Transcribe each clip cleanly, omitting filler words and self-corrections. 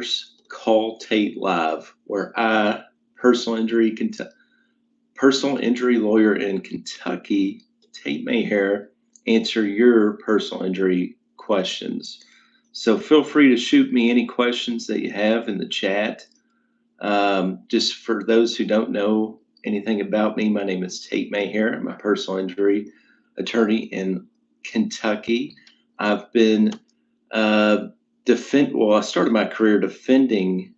Meagher's Call Tate Live, where I, personal injury personal injury lawyer in Kentucky, Tate Meagher, answer your personal injury questions. So feel free to shoot me any questions that you have in the chat. Just for those who don't know anything about me, my name is Tate Meagher. I'm a personal injury attorney in Kentucky. I've been I started my career defending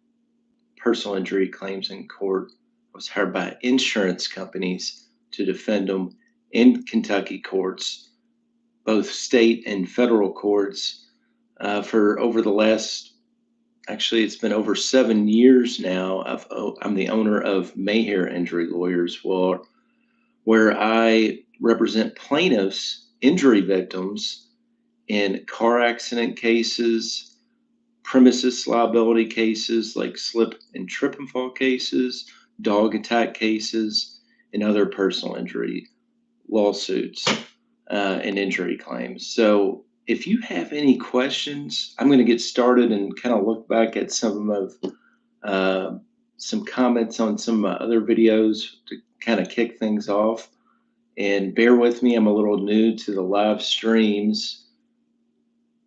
personal injury claims in court. I was hired by insurance companies to defend them in Kentucky courts, both state and federal courts, for over the last, actually, it's been over 7 years now. I'm the owner of Meagher Injury Lawyers, where I represent plaintiffs, injury victims in car accident cases, premises liability cases like slip and trip and fall cases, dog attack cases, and other personal injury lawsuits and injury claims. So if you have any questions, I'm going to get started and kind of look back at some comments on some of my other videos to kind of kick things off. And bear with me, I'm a little new to the live streams,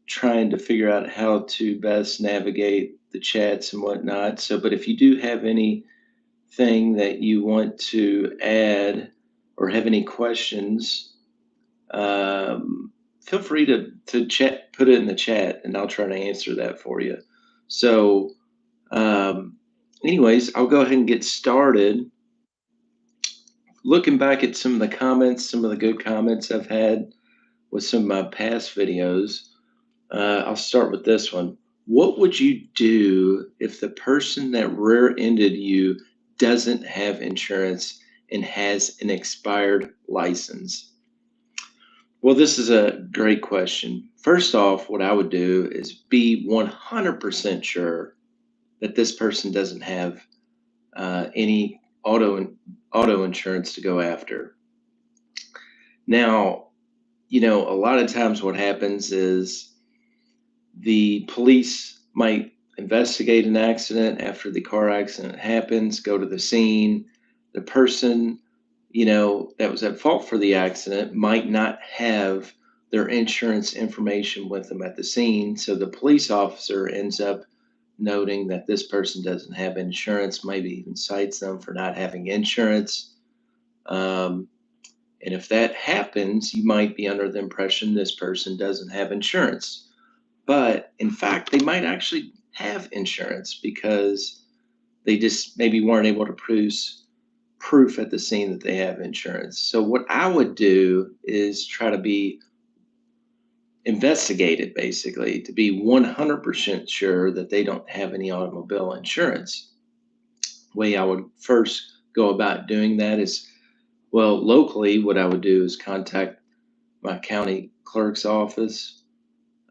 trying to figure out how to best navigate the chats and whatnot. So, but if you do have anything that you want to add or have any questions, feel free to chat, put it in the chat, and I'll try to answer that for you. So, anyways, I'll go ahead and get started. Looking back at some of the comments, some of the good comments I've had with some of my past videos, I'll start with this one. What would you do if the person that rear-ended you doesn't have insurance and has an expired license? Well, this is a great question. First off, what I would do is be 100% sure that this person doesn't have any auto insurance to go after. Now, a lot of times what happens is the police might investigate an accident after the car accident happens, go to the scene. The person, that was at fault for the accident might not have their insurance information with them at the scene. So the police officer ends up noting that this person doesn't have insurance, maybe even cites them for not having insurance. And if that happens, you might be under the impression this person doesn't have insurance. But in fact, they might actually have insurance because they just maybe weren't able to produce proof at the scene that they have insurance. So what I would do is try to be investigated, basically, to be 100% sure that they don't have any automobile insurance. The way I would first go about doing that is, well, locally, what I would do is contact my county clerk's office.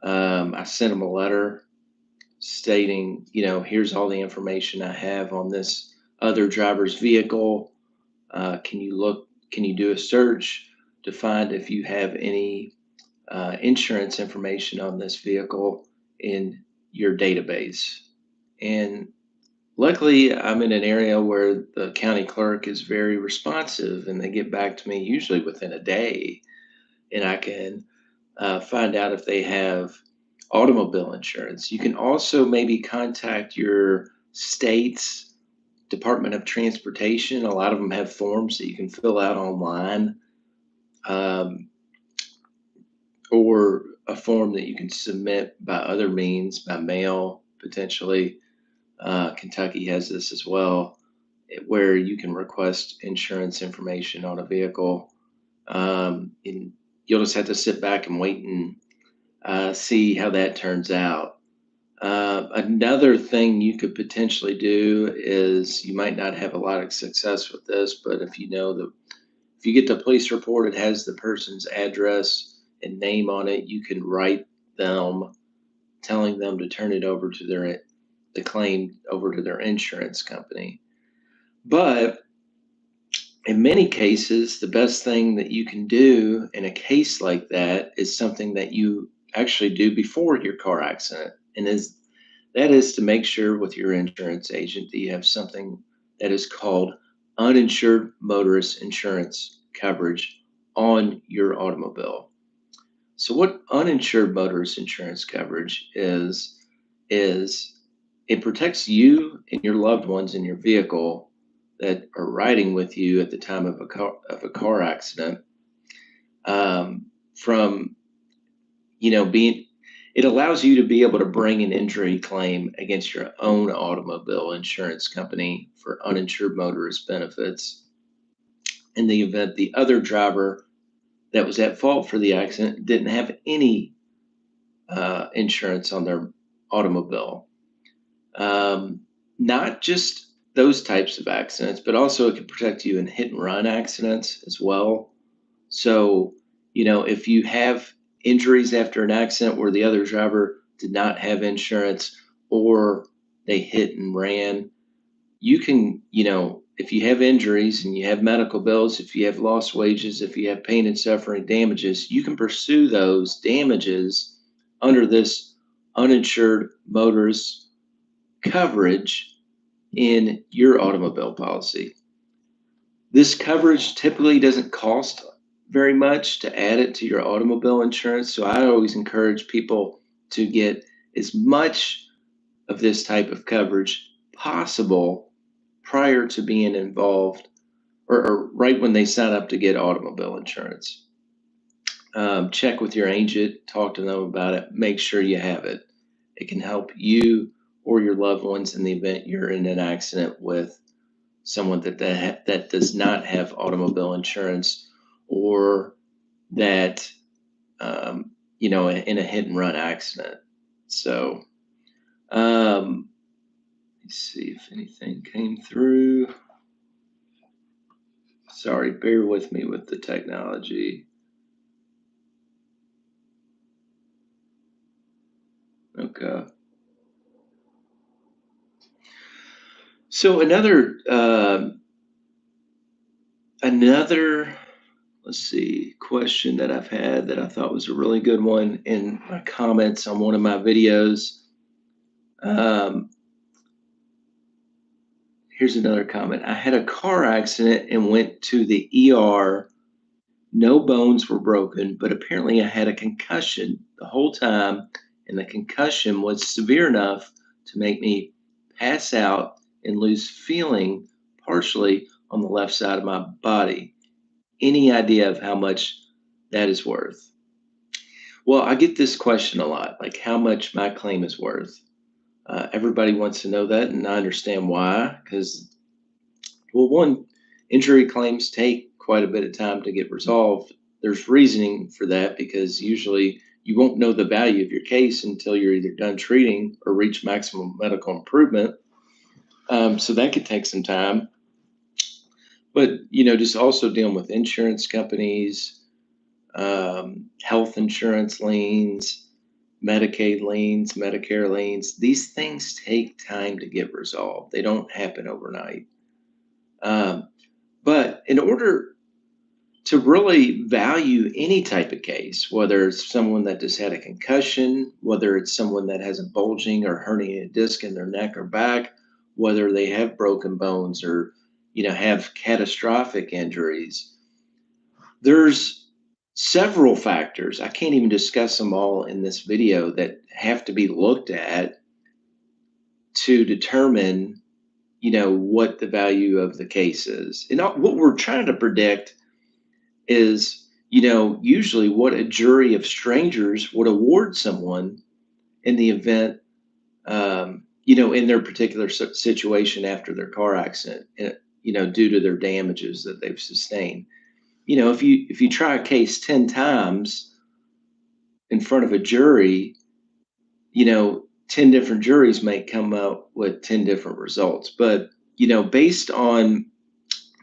I sent them a letter stating, here's all the information I have on this other driver's vehicle. Can you do a search to find if you have any insurance information on this vehicle in your database? And luckily, I'm in an area where the county clerk is very responsive and they get back to me usually within a day, and I can find out if they have automobile insurance. You can also maybe contact your state's Department of Transportation. A lot of them have forms that you can fill out online, or a form that you can submit by other means, by mail, potentially. Kentucky has this as well, where you can request insurance information on a vehicle. And you'll just have to sit back and wait and see how that turns out. Another thing you could potentially do is, you might not have a lot of success with this, but if you get the police report, it has the person's address and name on it, you can write them telling them to turn it over to the claim over to their insurance company. But in many cases, the best thing that you can do in a case like that is something that you actually do before your car accident. And That is to make sure with your insurance agent that you have something that is called uninsured motorist insurance coverage on your automobile. So what uninsured motorist insurance coverage is it protects you and your loved ones in your vehicle that are riding with you at the time of a car accident, from being, it allows you to be able to bring an injury claim against your own automobile insurance company for uninsured motorist benefits in the event the other driver that was at fault for the accident didn't have any insurance on their automobile. Um, Not just those types of accidents, but also it can protect you in hit and run accidents as well. So, if you have injuries after an accident where the other driver did not have insurance or they hit and ran, you can, if you have injuries and you have medical bills, if you have lost wages, if you have pain and suffering damages, you can pursue those damages under this uninsured motorist coverage in your automobile policy. This coverage typically doesn't cost very much to add it to your automobile insurance. So I always encourage people to get as much of this type of coverage possible prior to being involved, or right when they sign up to get automobile insurance. Check with your agent, talk to them about it, make sure you have it. It can help you or your loved ones in the event you're in an accident with someone that does not have automobile insurance, or that in a hit and run accident. So let's see if anything came through. Sorry, bear with me with the technology. Okay. So another, let's see, question that I've had that I thought was a really good one in my comments on one of my videos. Um, Here's another comment. I had a car accident and went to the ER. No bones were broken, but apparently I had a concussion the whole time, and the concussion was severe enough to make me pass out and lose feeling partially on the left side of my body. Any idea of how much that is worth? Well, I get this question a lot, like how much my claim is worth. Everybody wants to know that, and I understand why, because, well, one, injury claims take quite a bit of time to get resolved. There's reasoning for that because usually you won't know the value of your case until you're either done treating or reach maximum medical improvement. So that could take some time. But, just also dealing with insurance companies, health insurance liens, Medicaid liens, Medicare liens, these things take time to get resolved. They don't happen overnight. Um, but in order to really value any type of case, whether it's someone that just had a concussion, whether it's someone that has a bulging or herniated disc in their neck or back, whether they have broken bones or have catastrophic injuries, there's several factors. I can't even discuss them all in this video that have to be looked at to determine what the value of the case is. And what we're trying to predict is, usually what a jury of strangers would award someone in the event, in their particular situation after their car accident, due to their damages that they've sustained. If you try a case 10 times in front of a jury, 10 different juries may come up with 10 different results. But, based on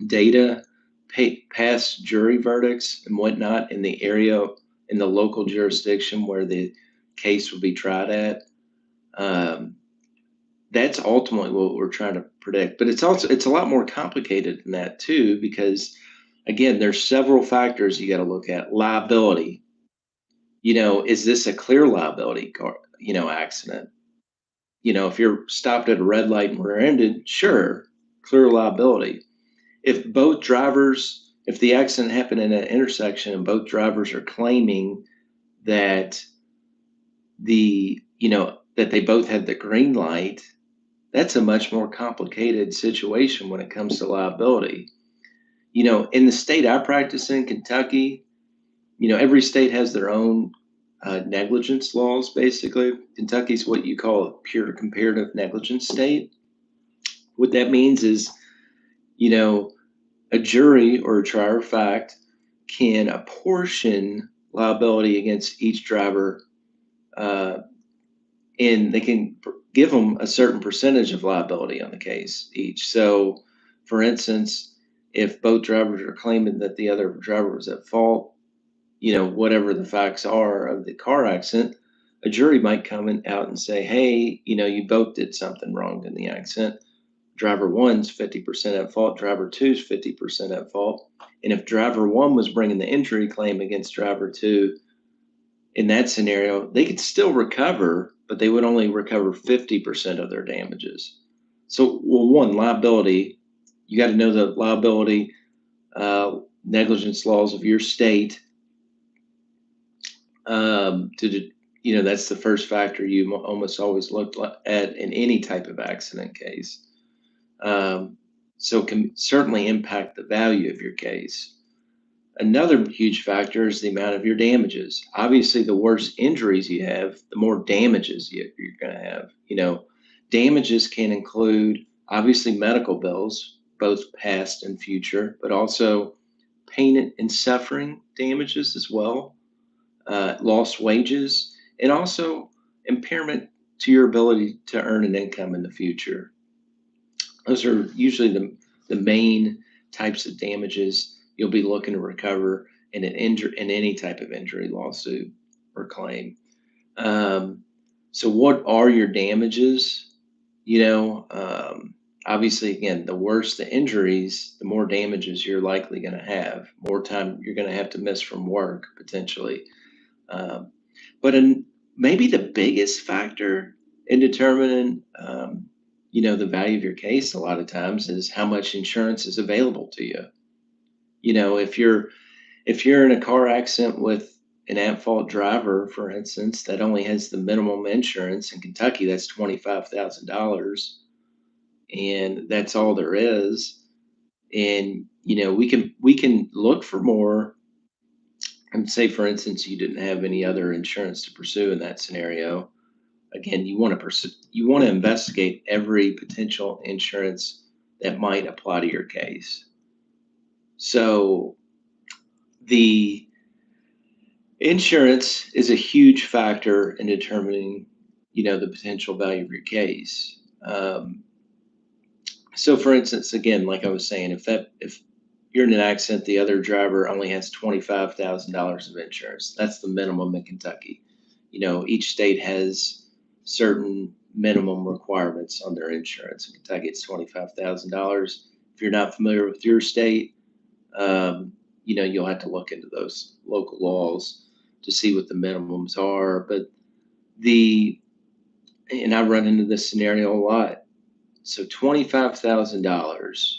data, past jury verdicts and whatnot in the area, in the local jurisdiction where the case will be tried at, um, that's ultimately what we're trying to predict. But it's a lot more complicated than that too, because again, there's several factors you got to look at. Liability. Is this a clear liability accident? if you're stopped at a red light and rear-ended, sure, clear liability. If the accident happened in an intersection and both drivers are claiming that that they both had the green light, that's a much more complicated situation when it comes to liability. In the state I practice in, Kentucky, every state has their own negligence laws, basically. Kentucky's what you call a pure comparative negligence state. What that means is, you know, a jury or a trier of fact can apportion liability against each driver, uh, and they can give them a certain percentage of liability on the case each. So, for instance, if both drivers are claiming that the other driver was at fault, whatever the facts are of the car accident, a jury might out and say, hey, you both did something wrong in the accident. Driver one's 50% at fault, driver two's 50% at fault. And if driver one was bringing the injury claim against driver two, in that scenario, they could still recover, but they would only recover 50% of their damages. So, well, one, liability, you got to know the liability negligence laws of your state. That's the first factor you almost always look at in any type of accident case. So can certainly impact the value of your case. Another huge factor is the amount of your damages. Obviously, the worse injuries you have, the more damages you're going to have. Damages can include obviously medical bills, both past and future, but also pain and suffering damages as well, lost wages, and also impairment to your ability to earn an income in the future. Those are usually the main types of damages you'll be looking to recover in in any type of injury lawsuit or claim. So what are your damages? Obviously, again, the worse the injuries, the more damages you're likely going to have, more time you're going to have to miss from work potentially. Um, but maybe the biggest factor in determining, the value of your case a lot of times is how much insurance is available to you. If you're in a car accident with an at-fault driver, for instance, that only has the minimum insurance in Kentucky, that's $25,000, and that's all there is. And we can look for more. And say, for instance, you didn't have any other insurance to pursue in that scenario. Again, you want to investigate every potential insurance that might apply to your case. So the insurance is a huge factor in determining, the potential value of your case. So, for instance, again, like I was saying, if you're in an accident, the other driver only has $25,000 of insurance. That's the minimum in Kentucky. Each state has certain minimum requirements on their insurance. In Kentucky, it's $25,000. If you're not familiar with your state, you'll have to look into those local laws to see what the minimums are. And I run into this scenario a lot. So $25,000,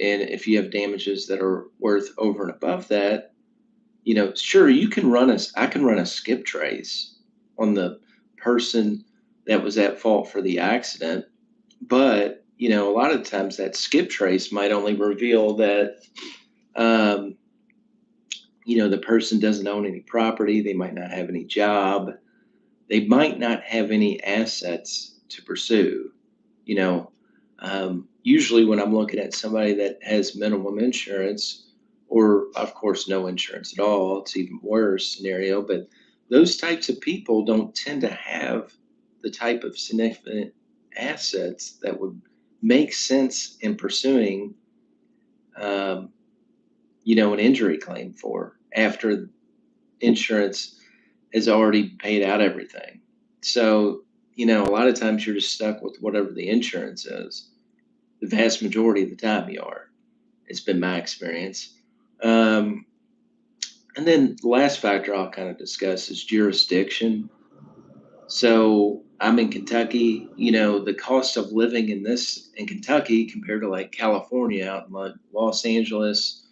and if you have damages that are worth over and above that, sure, I can run a skip trace on the person that was at fault for the accident. But, a lot of times that skip trace might only reveal that, um, the person doesn't own any property. They might not have any job. They might not have any assets to pursue. You know, Usually when I'm looking at somebody that has minimum insurance, or of course no insurance at all, it's even worse scenario. But those types of people don't tend to have the type of significant assets that would make sense in pursuing, um, an injury claim for after insurance has already paid out everything. So, a lot of times you're just stuck with whatever the insurance is. The vast majority of the time you are. It's been my experience. Um, and then the last factor I'll kind of discuss is jurisdiction. So I'm in Kentucky. The cost of living in Kentucky compared to like California out in like Los Angeles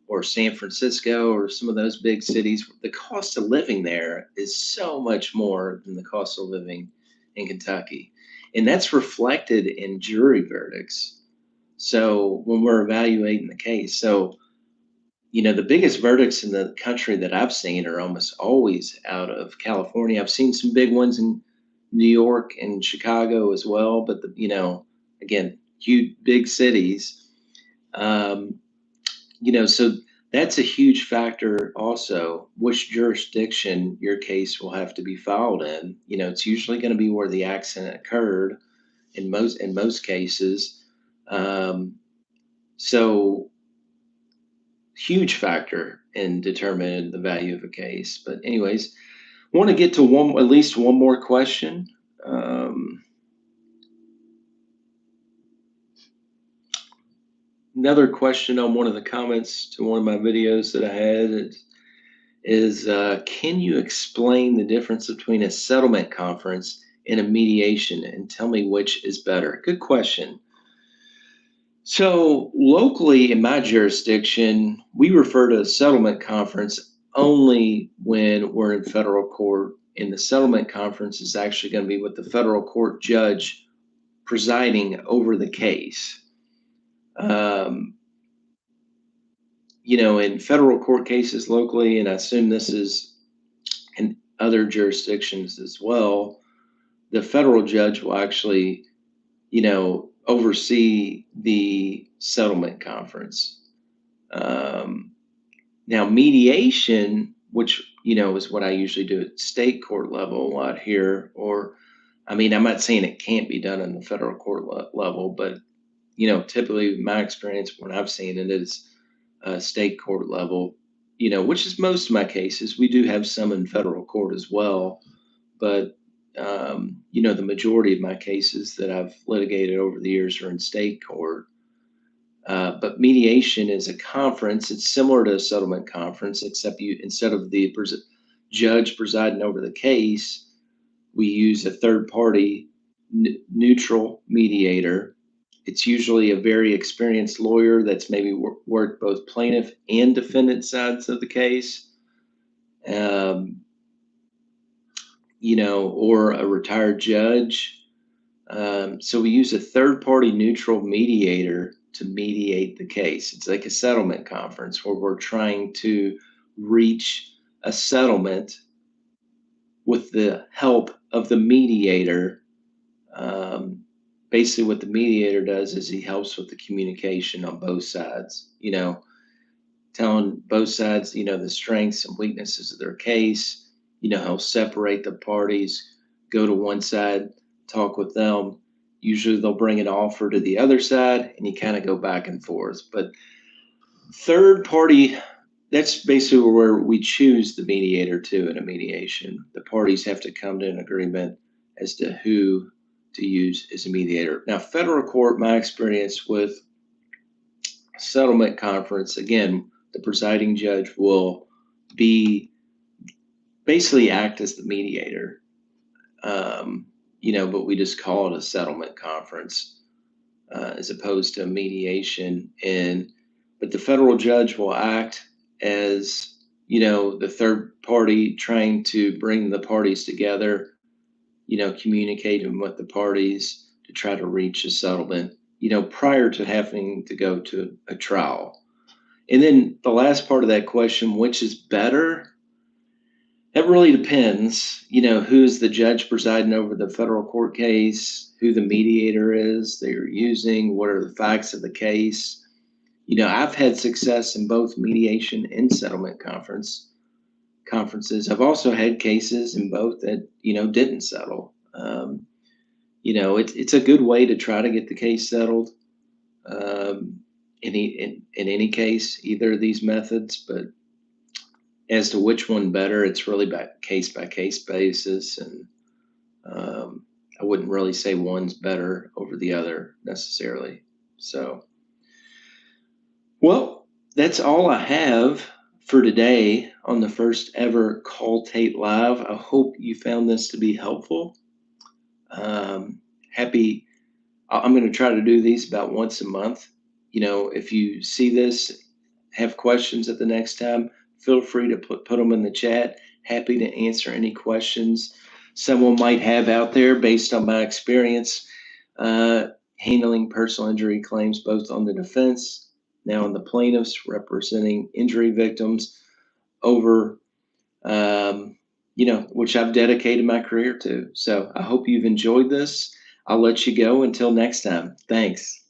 or San Francisco or some of those big cities, the cost of living there is so much more than the cost of living in Kentucky. And that's reflected in jury verdicts. So when we're evaluating the case, the biggest verdicts in the country that I've seen are almost always out of California. I've seen some big ones in New York and Chicago as well, but again, huge big cities. Um, so that's a huge factor also, which jurisdiction your case will have to be filed in. It's usually going to be where the accident occurred in most cases. Um, so huge factor in determining the value of a case. But anyways, want to get to at least one more question. Another question on one of the comments to one of my videos that I had is can you explain the difference between a settlement conference and a mediation and tell me which is better? Good question. So, locally in my jurisdiction, we refer to a settlement conference only when we're in federal court. And the settlement conference is actually going to be with the federal court judge presiding over the case. Um, in federal court cases locally, and I assume this is in other jurisdictions as well, the federal judge will actually, oversee the settlement conference. Um, Now, mediation, which is what I usually do at state court level a lot here, or I mean, I'm not saying it can't be done in the federal court level, but typically my experience when I've seen it is state court level. Which is most of my cases. We do have some in federal court as well, but the majority of my cases that I've litigated over the years are in state court. But mediation is a conference. It's similar to a settlement conference, except instead of the judge presiding over the case, we use a third party neutral mediator. It's usually a very experienced lawyer that's maybe worked both plaintiff and defendant sides of the case, um, or a retired judge. So we use a third party neutral mediator to mediate the case. It's like a settlement conference where we're trying to reach a settlement with the help of the mediator. Basically, what the mediator does is he helps with the communication on both sides, telling both sides, the strengths and weaknesses of their case. He'll separate the parties, go to one side, talk with them. Usually they'll bring an offer to the other side and you kind of go back and forth. But third party, that's basically where we choose the mediator to in a mediation. The parties have to come to an agreement as to who to use as a mediator. Now, federal court, my experience with settlement conference, again, the presiding judge will be basically act as the mediator. But we just call it a settlement conference as opposed to a mediation. But the federal judge will act as the third party trying to bring the parties together, communicating with the parties to try to reach a settlement, prior to having to go to a trial. And then the last part of that question, which is better? It really depends, who's the judge presiding over the federal court case, who the mediator is they're using, what are the facts of the case. I've had success in both mediation and settlement conferences. I've also had cases in both that, didn't settle. It's a good way to try to get the case settled. In any case, either of these methods, but as to which one better, it's really by case basis, and I wouldn't really say one's better over the other necessarily. So, well, that's all I have for today on the first ever Call Tate Live. I hope you found this to be helpful. Um, happy. I'm going to try to do these about once a month. If you see this, have questions at the next time, feel free to put them in the chat. Happy to answer any questions someone might have out there based on my experience uh, handling personal injury claims, both on the defense, now on the plaintiffs, representing injury victims over, um, which I've dedicated my career to. So I hope you've enjoyed this. I'll let you go until next time. Thanks.